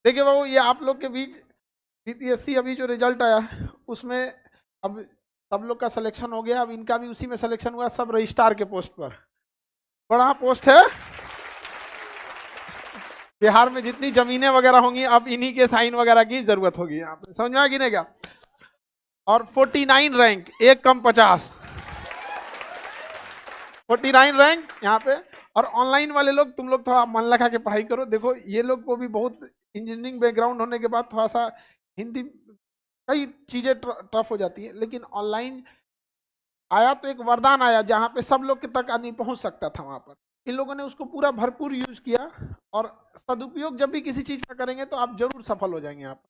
देखिए बाबू, ये आप लोग के बीच बीपीएससी अभी जो रिजल्ट आया उसमें अब सब लोग का सिलेक्शन हो गया। अब इनका भी उसी में सिलेक्शन हुआ, सब रजिस्ट्रार के पोस्ट पर। बड़ा पोस्ट है। बिहार में जितनी जमीनें वगैरह होंगी अब इन्हीं के साइन वगैरह की जरूरत होगी यहाँ पे, समझ में आ गई ना क्या? और 49 रैंक, एक कम 50, 49 रैंक यहाँ पे। और ऑनलाइन वाले लोग, तुम लोग थोड़ा मन लगा के पढ़ाई करो। देखो ये लोग को भी बहुत इंजीनियरिंग बैकग्राउंड होने के बाद थोड़ा सा हिंदी कई चीजें टफ हो जाती है, लेकिन ऑनलाइन आया तो एक वरदान आया जहाँ पे सब लोग के तक आदमी पहुंच सकता था। वहां पर इन लोगों ने उसको पूरा भरपूर यूज किया, और सदुपयोग जब भी किसी चीज का करेंगे तो आप जरूर सफल हो जाएंगे आप।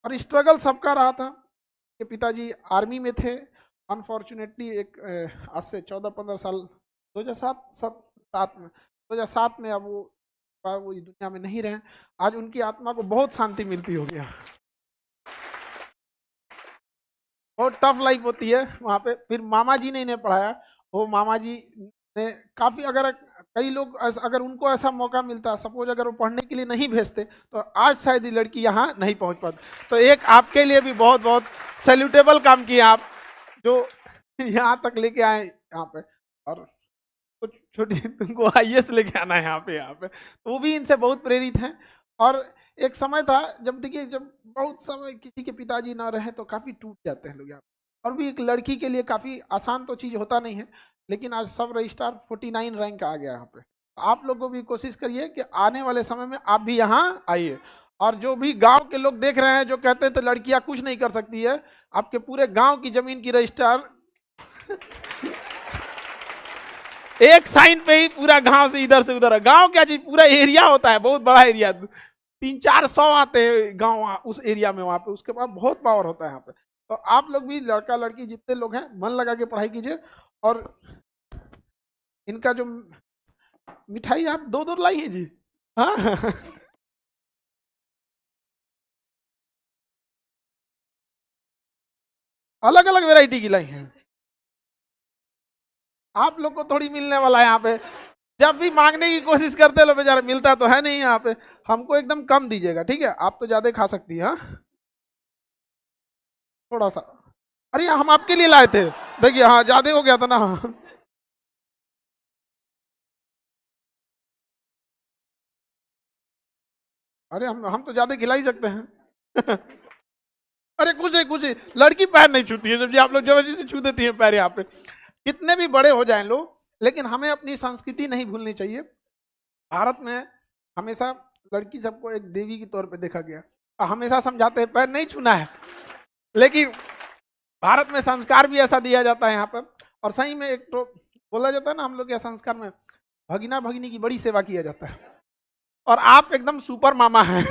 और स्ट्रगल सबका रहा था कि पिताजी आर्मी में थे, अनफॉर्चुनेटली एक आज से 14-15 साल 2007 में अब वो इस दुनिया में नहीं रहे। आज उनकी आत्मा को बहुत शांति मिलती हो गया। बहुत टफ लाइफ होती है वहाँ पे। फिर मामा जी ने इन्हें पढ़ाया। वो मामा जी ने काफ़ी, अगर कई लोग अगर उनको ऐसा मौका मिलता, सपोज अगर वो पढ़ने के लिए नहीं भेजते तो आज शायद ये लड़की यहाँ नहीं पहुँच पाती। तो एक आपके लिए भी बहुत बहुत सैल्यूटेबल काम किया आप, जो यहाँ तक लेके आए यहाँ पे। और कुछ छोटी तुमको आईएएस लेके आना है यहाँ पे तो वो भी इनसे बहुत प्रेरित हैं। और एक समय था जब, देखिए जब बहुत समय किसी के पिताजी ना रहे तो काफ़ी टूट जाते हैं लोग यहाँ पे। और भी एक लड़की के लिए काफ़ी आसान तो चीज़ होता नहीं है, लेकिन आज सब रजिस्ट्रार 49 रैंक आ गया यहाँ पे। तो आप लोग को भी कोशिश करिए कि आने वाले समय में आप भी यहाँ आइए। और जो भी गांव के लोग देख रहे हैं जो कहते हैं तो लड़कियां कुछ नहीं कर सकती है, आपके पूरे गांव की जमीन की रजिस्ट्रार एक साइन पे ही पूरा गांव से इधर से उधर, गांव क्या चीज, पूरा एरिया होता है, बहुत बड़ा एरिया, 300-400 आते हैं गांव उस एरिया में। वहां पे उसके बाद बहुत पावर होता है यहाँ पे। तो आप लोग भी, लड़का लड़की जितने लोग हैं, मन लगा के पढ़ाई कीजिए। और इनका जो मिठाई आप 2-2 लाई हैं जी? हाँ अलग अलग वेराइटी की लाई हैं। आप लोग को थोड़ी मिलने वाला है यहाँ पे। जब भी मांगने की कोशिश करते लो बेचारा, मिलता तो है नहीं यहाँ पे। हमको एकदम कम दीजिएगा, ठीक है? आप तो ज्यादा खा सकती है। हाँ थोड़ा सा, अरे हम आपके लिए लाए थे। देखिए हाँ ज्यादा हो गया था ना। अरे हम तो ज्यादा खिला ही सकते हैं। अरे कुछ नहीं, लड़की पैर नहीं छूती है। जब आप लोग जबरदस्ती छू देती है पैर यहाँ पे, कितने भी बड़े हो जाएं लोग, लेकिन हमें अपनी संस्कृति नहीं भूलनी चाहिए। भारत में हमेशा लड़की सबको एक देवी के तौर पे देखा गया। हमेशा समझाते हैं पैर नहीं छूना है, लेकिन भारत में संस्कार भी ऐसा दिया जाता है यहाँ पर। और सही में एक तो बोला जाता है ना, हम लोग के संस्कार में भगिना भगिनी की बड़ी सेवा किया जाता है। और आप एकदम सुपर मामा हैं।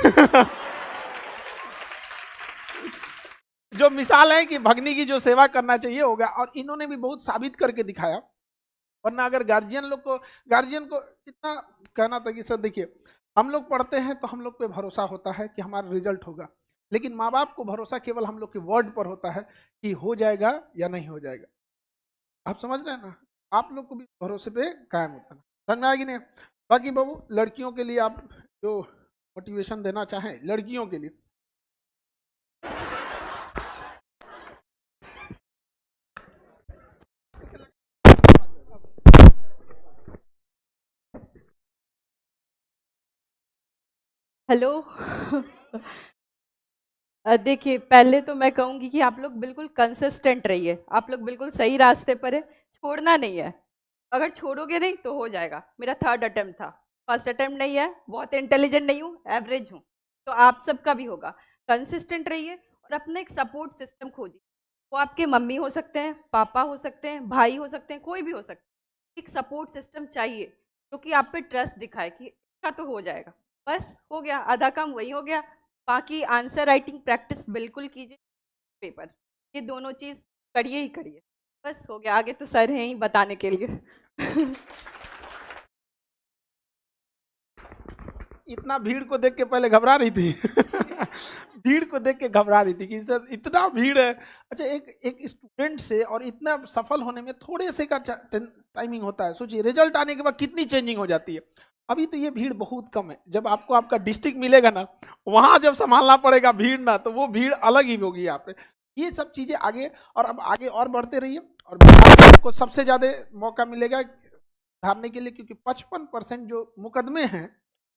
जो मिसाल है कि भगनी की जो सेवा करना चाहिए होगा, और इन्होंने भी बहुत साबित करके दिखाया। वरना अगर गार्जियन को इतना कहना था कि सर देखिए हम लोग पढ़ते हैं तो हम लोग पे भरोसा होता है कि हमारा रिजल्ट होगा, लेकिन माँ बाप को भरोसा केवल हम लोग के वर्ड पर होता है कि हो जाएगा या नहीं हो जाएगा। आप समझ रहे हैं ना? आप लोग को भी भरोसे पे कायम होता है। समझ में आएगी नहीं? बाकी बाबू, लड़कियों के लिए आप जो मोटिवेशन देना चाहें लड़कियों के लिए। हेलो। देखिए, पहले तो मैं कहूँगी कि आप लोग बिल्कुल कंसिस्टेंट रहिए। आप लोग बिल्कुल सही रास्ते पर है, छोड़ना नहीं है। अगर छोड़ोगे नहीं तो हो जाएगा। मेरा 3rd अटेम्प्ट था, 1st अटेम्प्ट नहीं है। बहुत इंटेलिजेंट नहीं हूँ, एवरेज हूँ, तो आप सबका भी होगा। कंसिस्टेंट रहिए और अपना एक सपोर्ट सिस्टम खोजिए। वो आपके मम्मी हो सकते हैं, पापा हो सकते हैं, भाई हो सकते हैं, कोई भी हो सकता है। एक सपोर्ट सिस्टम चाहिए जो कि आप पे ट्रस्ट दिखाए कि इसका तो हो जाएगा। बस हो गया, आधा काम वही हो गया। बाकी आंसर राइटिंग प्रैक्टिस बिल्कुल कीजिए, पेपर, ये दोनों चीज़ करिए ही करिए। बस हो गया, आगे तो सर हैं ही बताने के लिए। इतना भीड़ को देख के पहले घबरा रही थी। भीड़ को देख के घबरा रही थी कि सर इतना भीड़ है। अच्छा, एक स्टूडेंट से और इतना सफल होने में थोड़े से का टाइमिंग होता है। सोचिए रिजल्ट आने के बाद कितनी चेंजिंग हो जाती है। अभी तो ये भीड़ बहुत कम है, जब आपको आपका डिस्ट्रिक्ट मिलेगा ना, वहां जब संभालना पड़ेगा भीड़ ना, तो वो भीड़ अलग ही होगी यहाँ पे। ये सब चीजें आगे और अब आगे और बढ़ते रहिए, और बिहार में आपको सबसे ज्यादा मौका मिलेगा सुधारने के लिए, क्योंकि 55% जो मुकदमे हैं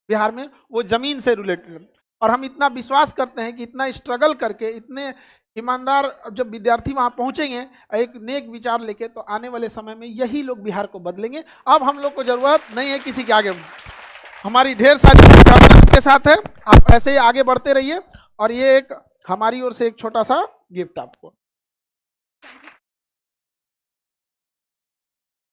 बिहार में वो जमीन से रिलेटेड। और हम इतना विश्वास करते हैं कि इतना स्ट्रगल करके इतने ईमानदार जब विद्यार्थी वहां पहुंचेंगे एक नेक विचार लेके, तो आने वाले समय में यही लोग बिहार को बदलेंगे। अब हम लोग को जरूरत नहीं है किसी के आगे। हमारी ढेर सारी शुभकामनाएं आपके साथ है, आप ऐसे ही आगे बढ़ते रहिए। और ये एक हमारी ओर से एक छोटा सा गिफ्ट आपको।